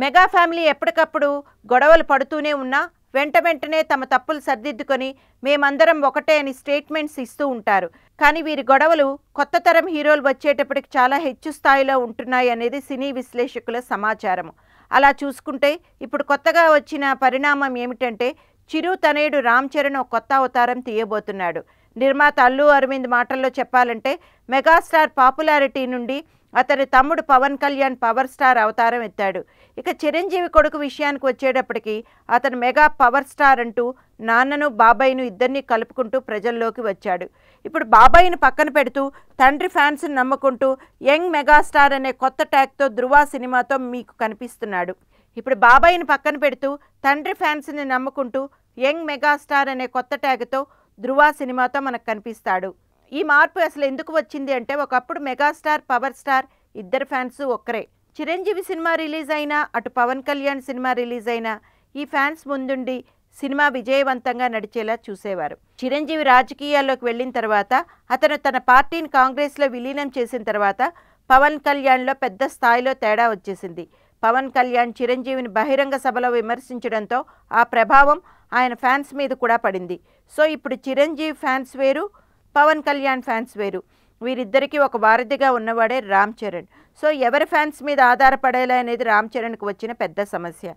Mega family ఎప్పటికప్పుడు గొడవలు పడుతూనే ఉన్నా వెంటనే తమ తప్పులు సరిదిద్దుకొని మేమందరం ఒకటే అని స్టేట్మెంట్స్ ఇస్తూ ఉంటారు. కానీ వీరి గొడవలు కొత్త తరం హీరోలు వచ్చేటప్పటికి చాలా హెచ్చు స్థాయిలో ఉంటున్నాయి అనేది సినీ విశ్లేషకుల సమాచారం. అలా చూసుకుంటే ఇప్పుడు కొత్తగా వచ్చిన పరిణామం ఏమిటంటే చిరు తనయుడు రామ్ చరణ్ ఒక కొత్త అవతారం తీయబోతున్నాడు. నిర్మాత అల్లు అరవింద్ మాటల్లో చెప్పాలంటే మెగాస్టార్ పాపులారిటీ నుండి అతని తమ్ముడు పవన్ కళ్యాణ్ పవర్ స్టార్ అవతారం ఎత్తాడు. ఇక చిరంజీవి కొడుకు విషయానికి వచ్చేటప్పటికి అతను మెగా పవర్ స్టార్ అంటూ నాన్నను బాబాయిను ఇద్దరిని కలుపుకుంటూ ప్రజల్లోకి వచ్చాడు. ఇప్పుడు బాబాయిని పక్కన పెడుతూ తండ్రి ఫ్యాన్స్ని నమ్ముకుంటూ యంగ్ మెగాస్టార్ అనే కొత్త ట్యాగ్తో ధృవ సినిమాతో మీకు కనిపిస్తున్నాడు. ఇప్పుడు బాబాయిని పక్కన పెడుతూ తండ్రి ఫ్యాన్స్ని నమ్ముకుంటూ యంగ్ మెగాస్టార్ అనే కొత్త ట్యాగ్తో ధృవ సినిమాతో మనకు కనిపిస్తాడు. ఈ మార్పు అసలు ఎందుకు వచ్చింది అంటే ఒకప్పుడు మెగాస్టార్ పవర్ స్టార్ ఇద్దరు ఫ్యాన్స్ ఒక్కరే. చిరంజీవి సినిమా రిలీజ్ అయినా అటు పవన్ కళ్యాణ్ సినిమా రిలీజ్ అయినా ఈ ఫ్యాన్స్ ముందుండి సినిమా విజయవంతంగా నడిచేలా చూసేవారు. చిరంజీవి రాజకీయాల్లోకి వెళ్ళిన తర్వాత అతను తన పార్టీని కాంగ్రెస్లో విలీనం చేసిన తర్వాత పవన్ కళ్యాణ్లో పెద్ద స్థాయిలో తేడా వచ్చేసింది. పవన్ కళ్యాణ్ చిరంజీవిని బహిరంగ సభలో విమర్శించడంతో ఆ ప్రభావం ఆయన ఫ్యాన్స్ మీద కూడా పడింది. సో ఇప్పుడు చిరంజీవి ఫ్యాన్స్ వేరు, పవన్ కళ్యాణ్ ఫ్యాన్స్ వేరు. వీరిద్దరికీ ఒక వారధిగా ఉన్నవాడే రామ్ చరణ్. సో ఎవరి ఫ్యాన్స్ మీద ఆధారపడేలా అనేది రామ్ చరణ్కి వచ్చిన పెద్ద సమస్య.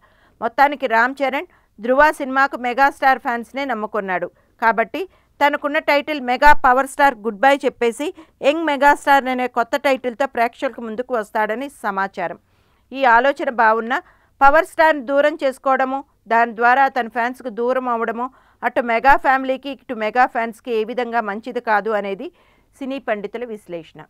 మొత్తానికి రామ్ చరణ్ ధృవ సినిమాకు మెగాస్టార్ ఫ్యాన్స్నే నమ్ముకున్నాడు. కాబట్టి తనకున్న title mega power star good bye చెప్పేసి యంగ్ మెగాస్టార్ అనే కొత్త టైటిల్తో ప్రేక్షకులకు ముందుకు వస్తాడని సమాచారం. ఈ ఆలోచన బాగున్న పవర్ స్టార్ని దూరం చేసుకోవడము, దాని ద్వారా తన ఫ్యాన్స్కు దూరం అవ్వడము అటు మెగా ఫ్యామిలీకి ఇటు మెగా ఫ్యాన్స్కి ఏ విధంగా మంచిది కాదు అనేది సినీ పండితుల విశ్లేషణ.